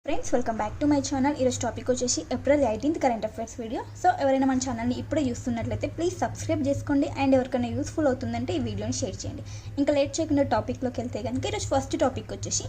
Friends welcome back to my channel. ఈరోజు topic వచ్చేసి April 18th current affairs video. So ఎవరైనా మన ఛానల్ని ఇప్పుడే చూస్తున్నట్లయితే ప్లీజ్ సబ్స్క్రైబ్ చేసుకోండి అండ్ ఎవరికైనా యూస్ఫుల్ అవుతుందంటే ఈ వీడియోని షేర్ చేయండి. ఇంకా లేట్ చేయకుండా టాపిక్లోకి వెళ్తే కనుక ఈరోజు ఫస్ట్ టాపిక్ వచ్చేసి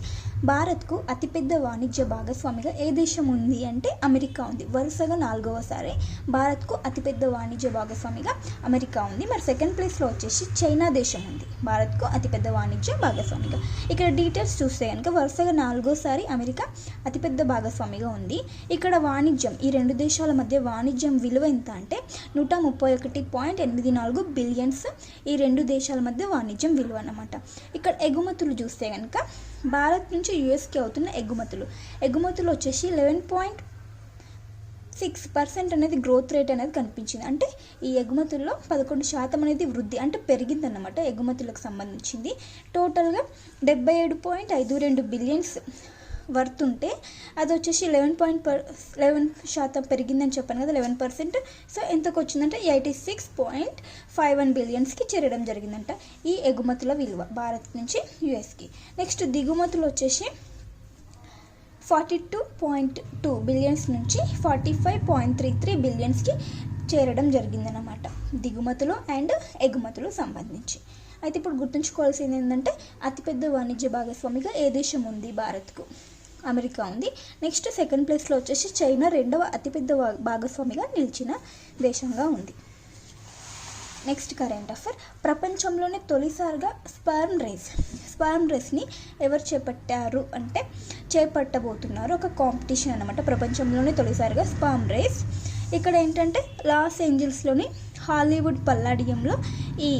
భారత్కు అతిపెద్ద వాణిజ్య భాగస్వామిగా ఏ దేశం ఉంది అంటే అమెరికా ఉంది. వరుసగా 4వసారి భారత్కు అతిపెద్ద వాణిజ్య భాగస్వామిగా అమెరికా ఉంది. మరి సెకండ్ ప్లేస్లో వచ్చేసి చైనా దేశం ఉంది భారత్కు అతిపెద్ద వాణిజ్య భాగస్వామిగా. ఇక్కడ డీటెయిల్స్ చూస్తే కనుక వరుసగా 4వసారి అమెరికా అతిపెద్ద భాగస్వామిగా ఉంది. ఇక్కడ వాణిజ్యం ఈ రెండు దేశాల మధ్య వాణిజ్యం విలువ ఎంత అంటే 131.84 బిలియన్స్ ఈ రెండు దేశాల మధ్య వాణిజ్యం విలువ అన్నమాట. ఇక్కడ ఎగుమతులు చూస్తే కనుక భారత్ నుంచి యుఎస్కి అవుతున్న ఎగుమతులు వచ్చేసి 11.6% అనేది గ్రోత్ రేట్ అనేది కనిపించింది. అంటే ఈ ఎగుమతుల్లో 11% అనేది వృద్ధి అంటే పెరిగిందన్నమాట ఎగుమతులకు సంబంధించింది. టోటల్గా 77.52 బిలియన్స్ వర్త్ ఉంటే అది వచ్చేసి 11% పెరిగిందని చెప్పాను కదా, 11%. సో ఎంతకు వచ్చిందంటే 86.51 బిలియన్స్కి చేరడం జరిగిందంట ఈ ఎగుమతుల విలువ భారత్ నుంచి యుఎస్కి. నెక్స్ట్ దిగుమతులు వచ్చేసి 42.2 బిలియన్స్ నుంచి 45.33 బిలియన్స్కి చేరడం జరిగిందన్నమాట దిగుమతులు అండ్ ఎగుమతులు సంబంధించి. అయితే ఇప్పుడు గుర్తుంచుకోవాల్సింది ఏంటంటే అతిపెద్ద వాణిజ్య భాగస్వామిగా ఏ దేశం ఉంది భారత్కు, అమెరికా ఉంది. నెక్స్ట్ సెకండ్ ప్లేస్లో వచ్చేసి చైనా రెండవ అతిపెద్ద భాగస్వామిగా నిలిచిన దేశంగా ఉంది. నెక్స్ట్ కరెంట్ అఫైర్, ప్రపంచంలోనే తొలిసారిగా స్పర్మ్ రేస్ని ఎవరు చేపట్టబోతున్నారు ఒక కాంపిటీషన్ అన్నమాట. ప్రపంచంలోనే తొలిసారిగా స్పర్మ్ రేస్. ఇక్కడ ఏంటంటే లాస్ ఏంజల్స్లోని హాలీవుడ్ పల్లాడియంలో ఈ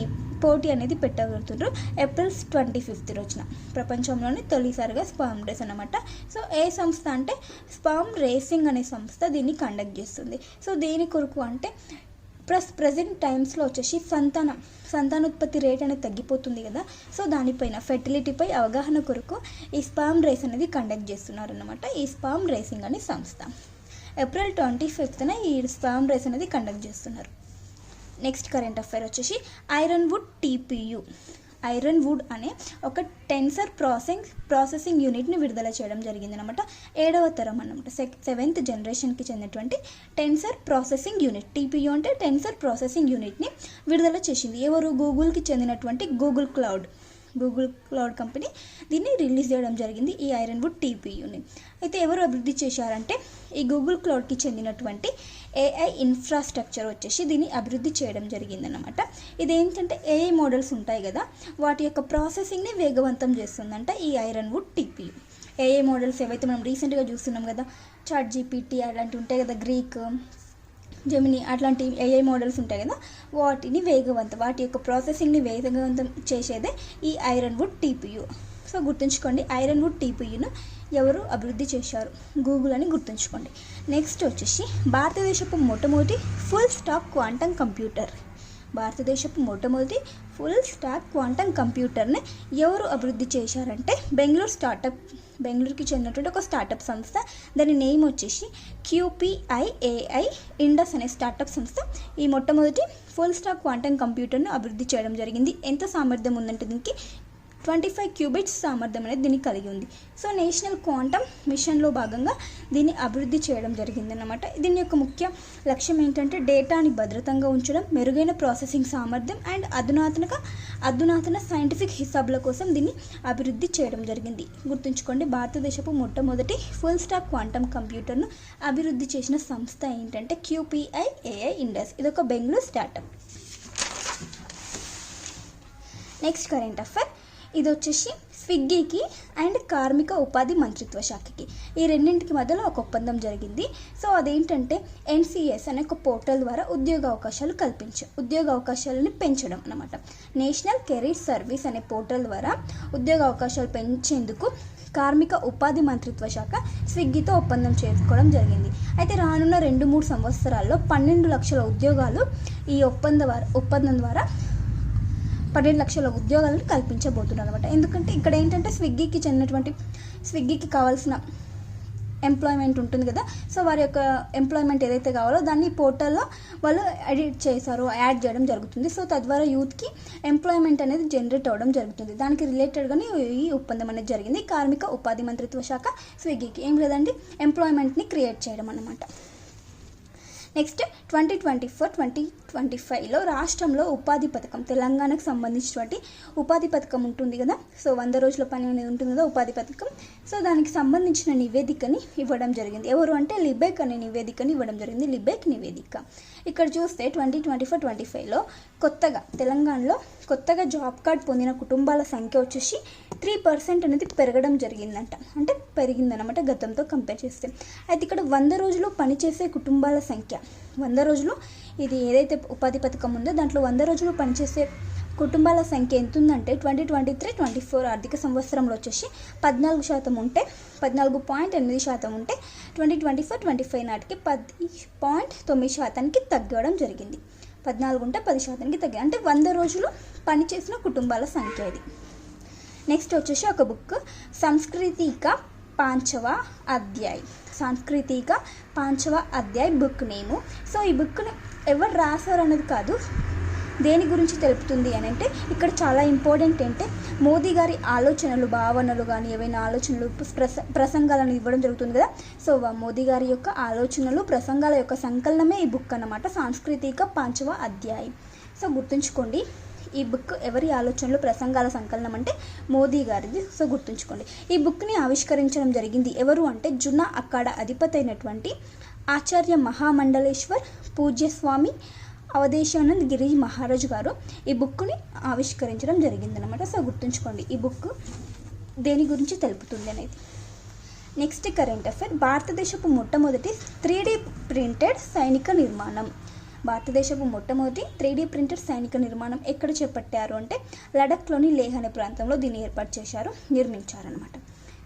పోటీ అనేది పెట్టగలుగుతున్నారు. ఏప్రిల్ 25th రోజున ప్రపంచంలోనే తొలిసారిగా స్పర్మ్ రేస్ అన్నమాట. సో ఏ సంస్థ అంటే స్పర్మ్ రేసింగ్ అనే సంస్థ దీన్ని కండక్ట్ చేస్తుంది. సో దేని కొరకు అంటే ప్రజెంట్ టైమ్స్లో వచ్చేసి సంతానోత్పత్తి రేట్ అనేది తగ్గిపోతుంది కదా, సో దానిపైన ఫెర్టిలిటీపై అవగాహన కొరకు ఈ స్పర్మ్ రేస్ అనేది కండక్ట్ చేస్తున్నారు అన్నమాట. ఈ స్పర్మ్ రేసింగ్ అనే సంస్థ ఏప్రిల్ 25th ఈ స్పర్మ్ రేస్ అనేది కండక్ట్ చేస్తున్నారు. నెక్స్ట్ కరెంట్ అఫైర్ వచ్చేసి ఐరన్ వుడ్ అనే ఒక టెన్సర్ ప్రాసెసింగ్ యూనిట్ని విడుదల చేయడం జరిగింది అనమాట. 7వ తరం అన్నమాట, 7th జనరేషన్కి చెందినటువంటి టెన్సర్ ప్రాసెసింగ్ యూనిట్. టీపీయూ అంటే టెన్సర్ ప్రాసెసింగ్ యూనిట్ని విడుదల చేసింది ఎవరు, గూగుల్కి చెందినటువంటి గూగుల్ క్లౌడ్ కంపెనీ దీన్ని రిలీజ్ చేయడం జరిగింది ఈ ఐరన్ వుడ్ టీపీయూని. అయితే ఎవరు అభివృద్ధి చేశారంటే ఈ గూగుల్ క్లౌడ్కి చెందినటువంటి ఏఐ ఇన్ఫ్రాస్ట్రక్చర్ వచ్చేసి దీన్ని అభివృద్ధి చేయడం జరిగిందన్నమాట. ఇదేంటంటే ఏఐ మోడల్స్ ఉంటాయి కదా, వాటి యొక్క ప్రాసెసింగ్ని వేగవంతం చేస్తుందంట ఈ Ironwood TPU. AI models ఏవైతే మనం రీసెంట్గా చూస్తున్నాం కదా, చాట్ జీపీటీ అలాంటివి ఉంటాయి కదా, గ్రీక్, జెమిని అట్లాంటి ఏఐ మోడల్స్ ఉంటాయి కదా, వాటి యొక్క ప్రాసెసింగ్ని వేగవంతం చేసేదే ఈ ఐరన్ వుడ్ టీపీయూ. సో గుర్తుంచుకోండి, ఐరన్ వుడ్ టీపీయూను ఎవరు అభివృద్ధి చేశారు, గూగుల్ అని గుర్తుంచుకోండి. నెక్స్ట్ వచ్చేసి భారతదేశపు మొట్టమొదటి ఫుల్ స్టాక్ క్వాంటమ్ కంప్యూటర్ని ఎవరు అభివృద్ధి చేశారంటే బెంగళూరుకి చెందినటువంటి ఒక స్టార్టప్ సంస్థ. దాని నేమ్ వచ్చేసి QPIAI ఇండస్ అనే స్టార్టప్ సంస్థ ఈ మొట్టమొదటి ఫుల్ స్టాక్ క్వాంటమ్ కంప్యూటర్ను అభివృద్ధి చేయడం జరిగింది. ఎంత సామర్థ్యం ఉందంటే దీనికి 25 క్యూబిట్స్ సామర్థ్యం అనేది దీనికి కలిగి ఉంది. సో నేషనల్ క్వాంటమ్ మిషన్లో భాగంగా దీన్ని అభివృద్ధి చేయడం జరిగిందన్నమాట. దీని యొక్క ముఖ్య లక్ష్యం ఏంటంటే డేటాని భద్రతంగా ఉంచడం, మెరుగైన ప్రాసెసింగ్ సామర్థ్యం అండ్ అధునాతన సైంటిఫిక్ హిసాబుల కోసం దీన్ని అభివృద్ధి చేయడం జరిగింది. గుర్తుంచుకోండి, భారతదేశపు మొట్టమొదటి ఫుల్ స్టాక్ క్వాంటమ్ కంప్యూటర్ను అభివృద్ధి చేసిన సంస్థ ఏంటంటే QPIAI ఇండస్. ఇదొక Bengaluru startup. Next current affair, ఇది వచ్చేసి స్విగ్గీకి అండ్ కార్మిక ఉపాధి మంత్రిత్వ శాఖకి ఈ రెండింటికి మధ్యలో ఒక ఒప్పందం జరిగింది. సో అదేంటంటే NCS అనే ఒక పోర్టల్ ద్వారా ఉద్యోగ అవకాశాలను పెంచడం అన్నమాట. నేషనల్ కెరీర్ సర్వీస్ అనే పోర్టల్ ద్వారా ఉద్యోగ అవకాశాలు పెంచేందుకు కార్మిక ఉపాధి మంత్రిత్వ శాఖ స్విగ్గీతో ఒప్పందం చేసుకోవడం జరిగింది. అయితే రానున్న 2-3 సంవత్సరాల్లో 12 లక్షల ఉద్యోగాలు ఈ ఒప్పందం ద్వారా 12 లక్షల ఉద్యోగాలను కల్పించబోతున్నారు అనమాట. ఎందుకంటే ఇక్కడ ఏంటంటే స్విగ్గీకి కావాల్సిన ఎంప్లాయ్మెంట్ ఉంటుంది కదా, సో వారి యొక్క ఎంప్లాయ్మెంట్ ఏదైతే కావాలో దాన్ని పోర్టల్లో వాళ్ళు ఎడిట్ చేశారు, యాడ్ చేయడం జరుగుతుంది. సో తద్వారా యూత్కి ఎంప్లాయ్మెంట్ అనేది జనరేట్ అవ్వడం జరుగుతుంది. దానికి రిలేటెడ్గానే ఈ ఒప్పందం అనేది జరిగింది. కార్మిక ఉపాధి మంత్రిత్వ శాఖ స్విగ్గీకి ఏం లేదండి, ఎంప్లాయ్మెంట్ని క్రియేట్ చేయడం అన్నమాట. నెక్స్ట్ 2024-2025లో రాష్ట్రంలో ఉపాధి పథకం, తెలంగాణకు సంబంధించినటువంటి ఉపాధి పథకం ఉంటుంది కదా, సో 100 రోజుల పని అనేది ఉంటుంది కదా ఉపాధి పథకం. సో దానికి సంబంధించిన నివేదికని ఇవ్వడం జరిగింది. ఎవరు అంటే లిబెక్ అనే నివేదికని ఇవ్వడం జరిగింది, లిబెక్ నివేదిక. ఇక్కడ చూస్తే 2024-25లో తెలంగాణలో కొత్తగా జాబ్ కార్డ్ పొందిన కుటుంబాల సంఖ్య వచ్చేసి 3% అనేది పెరగడం జరిగిందంట, అంటే పెరిగిందనమాట గతంతో కంపేర్ చేస్తే. అయితే ఇక్కడ 100 రోజులు పనిచేసే కుటుంబాల సంఖ్య, 100 రోజులు ఇది ఏదైతే ఉపాధి పథకం ఉందో దాంట్లో 100 రోజులు పనిచేసే కుటుంబాల సంఖ్య ఎంత ఉందంటే 2023-24 ఆర్థిక సంవత్సరంలో వచ్చేసి 14% ఉంటే 14.8% ఉంటే 2024-25 నాటికి 10.9%కి తగ్గడం జరిగింది. 14 ఉంటే 10%కి తగ్గి, అంటే 100 రోజులు పనిచేసిన కుటుంబాల సంఖ్య ఇది. నెక్స్ట్ వచ్చేసి ఒక బుక్ సంస్కృతిక పాంచవ అధ్యాయ్, సాంస్కృతిక పాంచవ అధ్యాయ్ బుక్ నేము. సో ఈ బుక్ని ఎవరు రాశారు అనేది కాదు, దేని గురించి తెలుపుతుంది అని అంటే ఇక్కడ చాలా ఇంపార్టెంట్ అంటే మోదీ గారి ఆలోచనలు, భావనలు కానీ ఏవైనా ఆలోచనలు, ప్రసంగాలను ఇవ్వడం జరుగుతుంది కదా. సో మోదీ గారి యొక్క ఆలోచనలు, ప్రసంగాల యొక్క సంకలనమే ఈ బుక్ అన్నమాట, సాంస్కృతిక పాంచవ అధ్యాయ్. సో గుర్తుంచుకోండి, ఈ బుక్ ఎవరి ఆలోచనలు, ప్రసంగాల సంకలనం అంటే మోదీ గారిది. సో గుర్తుంచుకోండి. ఈ బుక్ని ఆవిష్కరించడం జరిగింది ఎవరు అంటే జునా అఖాడా అధిపతి అయినటువంటి ఆచార్య మహామండలేశ్వర్ పూజ్యస్వామి అవధేశానంద్ గిరి మహారాజ్ గారు ఈ బుక్ని ఆవిష్కరించడం జరిగిందనమాట. సో గుర్తుంచుకోండి ఈ బుక్ దేని గురించి తెలుపుతుంది అనేది. నెక్స్ట్ కరెంట్ అఫైర్, భారతదేశపు మొట్టమొదటి 3D ప్రింటెడ్ సైనిక నిర్మాణం. భారతదేశపు మొట్టమొదటి 3D ప్రింటెడ్ సైనిక నిర్మాణం ఎక్కడ చేపట్టారు అంటే లడఖ్లోని లేహ్ అనే ప్రాంతంలో దీన్ని ఏర్పాటు చేశారు, నిర్మించారనమాట.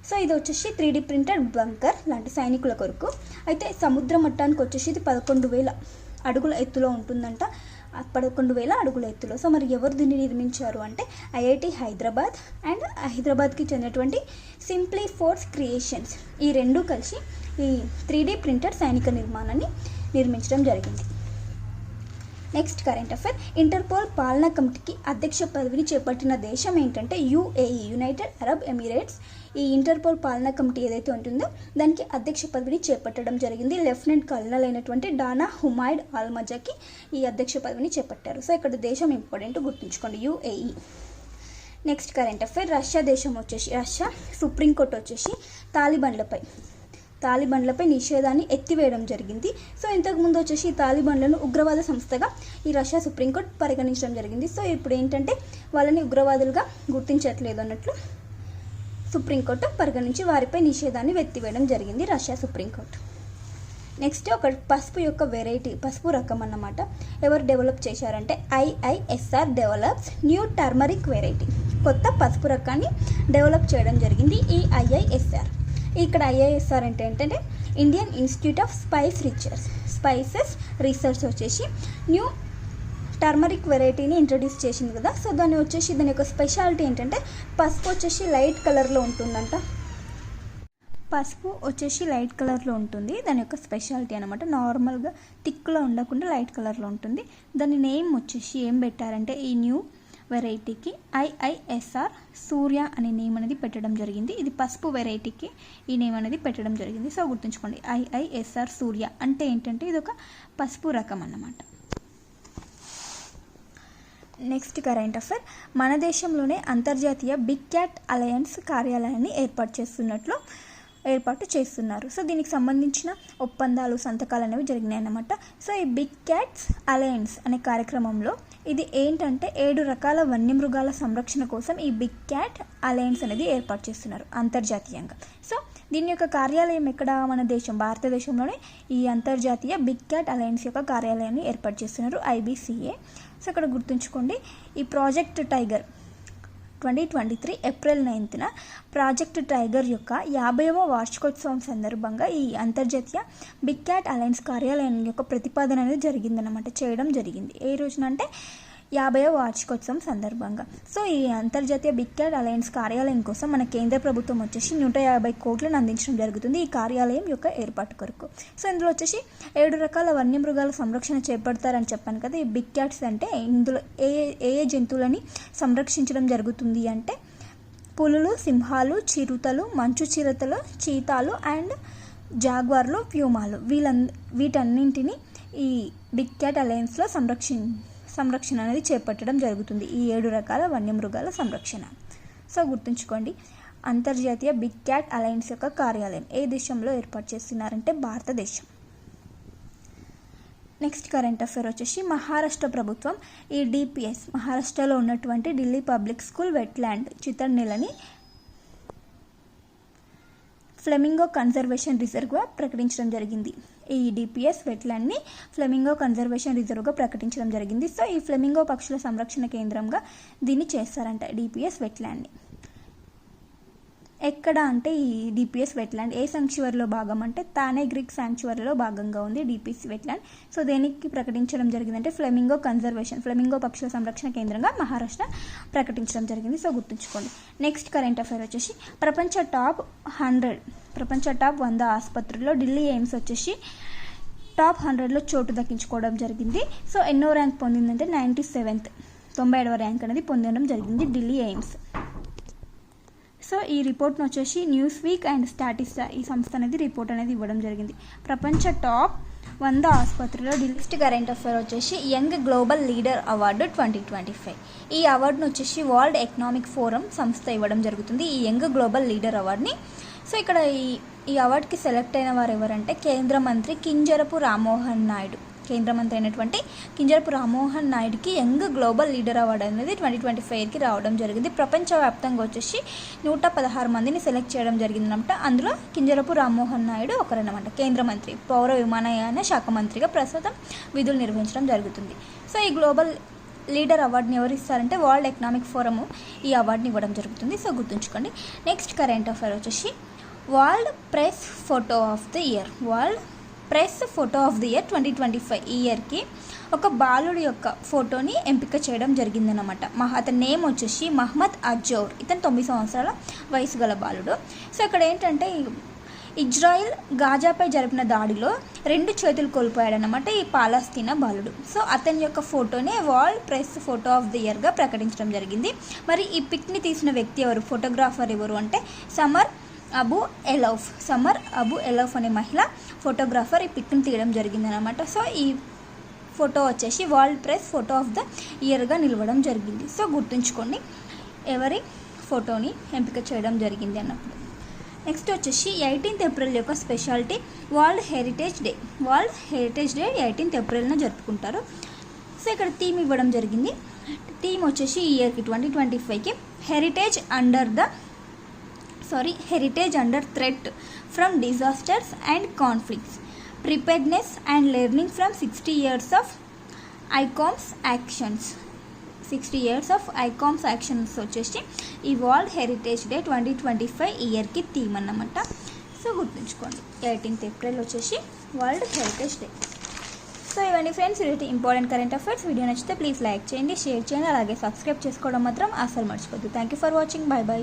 సో ఇది వచ్చేసి 3D ప్రింటెడ్ బంకర్ లాంటి సైనికుల కొరకు. అయితే సముద్ర మట్టానికి వచ్చేసి ఇది 11,000 అడుగుల ఎత్తులో ఉంటుందంట, 11,000 అడుగుల ఎత్తులో. సో మరి ఎవరు దీన్ని నిర్మించారు అంటే ఐఐటి హైదరాబాద్ అండ్ హైదరాబాద్కి చెందినటువంటి సింప్లీ ఫోర్స్ క్రియేషన్స్, ఈ రెండు కలిసి ఈ 3D ప్రింటెడ్ సైనిక నిర్మాణాన్ని నిర్మించడం జరిగింది. నెక్స్ట్ కరెంట్ అఫైర్, ఇంటర్పోల్ పాలనా కమిటీకి అధ్యక్ష పదవిని చేపట్టిన దేశం ఏంటంటే యుఏఈ, యునైటెడ్ అరబ్ ఎమిరేట్స్. ఈ ఇంటర్పోల్ పాలనా కమిటీ ఏదైతే ఉంటుందో దానికి అధ్యక్ష పదవిని చేపట్టడం జరిగింది. లెఫ్టినెంట్ కల్నల్ అయినటువంటి డానా హుమైడ్ ఆల్మజాకి ఈ అధ్యక్ష పదవిని చేపట్టారు. సో ఇక్కడ దేశం ఇంపార్టెంట్, గుర్తుంచుకోండి, UAE. Next current affair, Russia దేశం వచ్చేసి, రష్యా సుప్రీంకోర్టు వచ్చేసి తాలిబాన్లపై నిషేధాన్ని ఎత్తివేయడం జరిగింది. సో ఇంతకుముందు వచ్చేసి ఈ తాలిబాన్లను ఉగ్రవాద సంస్థగా ఈ రష్యా సుప్రీంకోర్టు పరిగణించడం జరిగింది. సో ఇప్పుడు ఏంటంటే వాళ్ళని ఉగ్రవాదులుగా గుర్తించట్లేదు అన్నట్లు సుప్రీంకోర్టు పరిగణించి వారిపై నిషేధాన్ని ఎత్తివేయడం జరిగింది రష్యా సుప్రీంకోర్టు. నెక్స్ట్ ఒక పసుపు యొక్క వెరైటీ, పసుపు రకం అన్నమాట. ఎవరు డెవలప్ చేశారంటే ఐఐఎస్ఆర్ డెవలప్స్ న్యూ టర్మరిక్ వెరైటీ, కొత్త పసుపు రకాన్ని డెవలప్ చేయడం జరిగింది ఈ ఐఐఎస్ఆర్. ఇక్కడ ఐఐఎస్ఆర్ అంటే ఏంటంటే Indian institute of spices research వచ్చేసి న్యూ టర్మరిక్ వెరైటీని ఇంట్రడ్యూస్ చేసింది కదా. సో దాని యొక్క స్పెషాలిటీ ఏంటంటే పసుపు వచ్చేసి లైట్ కలర్లో ఉంటుందంట, పసుపు వచ్చేసి లైట్ కలర్లో ఉంటుంది, దాని యొక్క స్పెషాలిటీ అనమాట. నార్మల్గా థిక్లో ఉండకుండా లైట్ కలర్లో ఉంటుంది. దాని నేమ్ వచ్చేసి ఏం పెట్టారంటే ఈ న్యూ వెరైటీకి ఐఐఎస్ఆర్ సూర్య అనే నేమ్ అనేది పెట్టడం జరిగింది. ఇది పసుపు వెరైటీకి ఈ నేమ్ అనేది పెట్టడం జరిగింది. సో గుర్తుంచుకోండి, ఐఐఎస్ఆర్ సూర్య అంటే ఏంటంటే ఇది ఒక పసుపు రకం అన్నమాట. నెక్స్ట్ కరెంట్ అఫైర్, మన దేశంలోనే అంతర్జాతీయ బిగ్ క్యాట్ అలయన్స్ కార్యాలయాన్ని ఏర్పాటు చేస్తున్నారు. సో దీనికి సంబంధించిన ఒప్పందాలు, సంతకాలు అనేవి జరిగినాయి అన్నమాట. సో ఈ బిగ్ క్యాట్స్ అలయన్స్ అనే కార్యక్రమంలో ఇది ఏంటంటే 7 రకాల వన్యమృగాల సంరక్షణ కోసం ఈ బిగ్ క్యాట్ అలయన్స్ అనేది ఏర్పాటు చేస్తున్నారు అంతర్జాతీయంగా. సో దీని యొక్క కార్యాలయం ఎక్కడ, మన భారతదేశంలోనే ఈ అంతర్జాతీయ బిగ్ క్యాట్ అలయన్స్ యొక్క కార్యాలయాన్ని ఏర్పాటు చేస్తున్నారు, IBCA. సో ఇక్కడ గుర్తుంచుకోండి, ఈ ప్రాజెక్ట్ టైగర్ 2023 ఏప్రిల్ 9న ప్రాజెక్ట్ టైగర్ యొక్క 50వ వార్షికోత్సవం సందర్భంగా ఈ అంతర్జాతీయ బిగ్ క్యాట్ అలయన్స్ కార్యాలయం యొక్క ప్రతిపాదన అనేది చేయడం జరిగింది. ఏ రోజున అంటే 50వ వార్షికోత్సవం సందర్భంగా. సో ఈ అంతర్జాతీయ బిగ్ క్యాట్ అలయన్స్ కార్యాలయం కోసం మన కేంద్ర ప్రభుత్వం వచ్చేసి 150 కోట్లను అందించడం జరుగుతుంది ఈ కార్యాలయం యొక్క ఏర్పాటు కొరకు. సో ఇందులో వచ్చేసి 7 రకాల వన్యమృగాల సంరక్షణ చేపడతారని చెప్పాను కదా. ఈ బిగ్ క్యాట్స్ అంటే ఇందులో ఏ ఏ జంతువులని సంరక్షించడం జరుగుతుంది అంటే పులులు, సింహాలు, చిరుతలు, మంచు చిరుతలు, చీతాలు అండ్ జాగ్వార్లు, ప్యూమాలు వీటన్నింటినీ ఈ బిగ్ క్యాట్ అలయన్స్లో సంరక్షణ అనేది చేపట్టడం జరుగుతుంది. ఈ 7 రకాల వన్యమృగాల సంరక్షణ. సో గుర్తుంచుకోండి, అంతర్జాతీయ బిగ్ క్యాట్ అలయన్స్ యొక్క కార్యాలయం ఏ దేశంలో ఏర్పాటు చేస్తున్నారంటే భారతదేశం. నెక్స్ట్ కరెంట్ అఫేర్ వచ్చేసి మహారాష్ట్ర ప్రభుత్వం ఈ డిపిఎస్ మహారాష్ట్రలో ఉన్నటువంటి ఢిల్లీ పబ్లిక్ స్కూల్ వెట్లాండ్ చిత్తడినేలని ఫ్లెమింగో కన్జర్వేషన్ రిజర్వ్గా ప్రకటించడం జరిగింది. ఈ డిపిఎస్ వెట్లాండ్ని ఫ్లెమింగో కన్జర్వేషన్ రిజర్వ్గా ప్రకటించడం జరిగింది. సో ఈ ఫ్లెమింగో పక్షుల సంరక్షణ కేంద్రంగా దీన్ని చేస్తారంట డిపిఎస్ వెట్లాండ్ని. ఎక్కడ అంటే ఈ డిపిఎస్ వెట్లాండ్ ఏ శాంక్చువరీలో భాగం అంటే తానే గ్రీక్ శాంక్చువరీలో భాగంగా ఉంది డిపిఎస్ వెట్లాండ్. సో దేనికి ప్రకటించడం జరిగిందంటే ఫ్లెమింగో పక్షుల సంరక్షణ కేంద్రంగా మహారాష్ట్ర ప్రకటించడం జరిగింది. సో గుర్తుంచుకోండి. నెక్స్ట్ కరెంట్ అఫైర్ వచ్చేసి ప్రపంచ టాప్ 100 ఆసుపత్రుల్లో ఢిల్లీ ఎయిమ్స్ వచ్చేసి టాప్ 100లో చోటు దక్కించుకోవడం జరిగింది. సో ఎన్నో ర్యాంక్ పొందిందంటే 97వ ర్యాంక్ అనేది పొందడం జరిగింది ఢిల్లీ ఎయిమ్స్. సో ఈ రిపోర్ట్ను వచ్చేసి న్యూస్ వీక్ అండ్ స్టాటిస్టా ఈ సంస్థ అనేది రిపోర్ట్ అనేది ఇవ్వడం జరిగింది. ప్రపంచ టాప్ 100 ఆసుపత్రిలో నెక్స్ట్ కరెంట్ అఫైర్ వచ్చేసి యంగ్ గ్లోబల్ లీడర్ అవార్డు 2025. ఈ అవార్డును వచ్చేసి వరల్డ్ ఎకనామిక్ ఫోరం సంస్థ ఇవ్వడం జరుగుతుంది ఈ యంగ్ గ్లోబల్ లీడర్ అవార్డుని. సో ఇక్కడ ఈ అవార్డుకి సెలెక్ట్ అయిన వారు ఎవరంటే కేంద్ర మంత్రి కింజరపు రామ్మోహన్ నాయుడు. కేంద్ర మంత్రి అయినటువంటి కింజరపు రామ్మోహన్ నాయుడుకి యంగ్ గ్లోబల్ లీడర్ అవార్డు అనేది 2025కి రావడం జరిగింది. ప్రపంచవ్యాప్తంగా వచ్చేసి 116 మందిని సెలెక్ట్ చేయడం జరిగిందన్నమాట. అందులో కింజరపు రామ్మోహన్ నాయుడు ఒకరన్నమాట. కేంద్ర మంత్రి పౌర విమానయాన శాఖ మంత్రిగా ప్రస్తుతం విధులు నిర్వహించడం జరుగుతుంది. సో ఈ గ్లోబల్ లీడర్ అవార్డుని ఎవరు ఇస్తారంటే వరల్డ్ ఎకనామిక్ ఫోరము ఈ అవార్డుని ఇవ్వడం జరుగుతుంది. సో గుర్తుంచుకోండి. నెక్స్ట్ కరెంట్ అఫైర్ వచ్చేసి world press photo of the year 2025 ఈ ఇయర్కి ఒక బాలుడి యొక్క ఫోటోని ఎంపిక చేయడం జరిగిందనమాట. అతని నేమ్ వచ్చేసి మహమ్మద్ అజౌర్. ఇతను 9 సంవత్సరాల వయసు గల బాలుడు. సో ఇక్కడ ఏంటంటే ఇజ్రాయిల్ గాజాపై జరిపిన దాడిలో 2 చేతులు కోల్పోయాడనమాట ఈ పాలస్తీనా బాలుడు. సో అతని యొక్క ఫోటోని world press photo of the ఇయర్గా ప్రకటించడం జరిగింది. మరి ఈ పిక్ని తీసిన వ్యక్తి ఎవరు, ఫోటోగ్రాఫర్ ఎవరు అంటే సమర్ అబు ఎలౌఫ్ అనే మహిళ ఫోటోగ్రాఫర్ ఈ పిక్ని తీయడం జరిగిందనమాట. సో ఈ ఫోటో వచ్చేసి world press photo of the ఇయర్గా నిలవడం జరిగింది. సో గుర్తుంచుకోండి ఎవరి ఫోటోని ఎంపిక చేయడం జరిగింది అన్నప్పుడు. నెక్స్ట్ వచ్చేసి 18th ఏప్రిల్ యొక్క speciality world heritage day 18th ఏప్రిల్న జరుపుకుంటారు. సో ఇక్కడ థీమ్ ఇవ్వడం జరిగింది. థీమ్ వచ్చేసి ఈ ఇయర్కి 2025కి heritage under threat from disasters and conflicts, preparedness and learning from 60 years of ICOM's actions వచ్చేసి ఈ వరల్డ్ హెరిటేజ్ డే 2025 ఇయర్కి థీమ్ అన్నమాట. సో గుర్తుంచుకోండి 18th ఏప్రిల్ వచ్చేసి వరల్డ్ హెరిటేజ్ డే. సో ఇవన్నీ ఫ్రెండ్స్ ఇది ఇంపార్టెంట్ కరెంట్ అఫైర్స్. వీడియో నచ్చితే please like చేయండి, షేర్ చేయండి, అలాగే సబ్స్క్రైబ్ చేసుకోవడం మాత్రం అస్సలు మర్చిపోద్దు. Thank you for watching. By.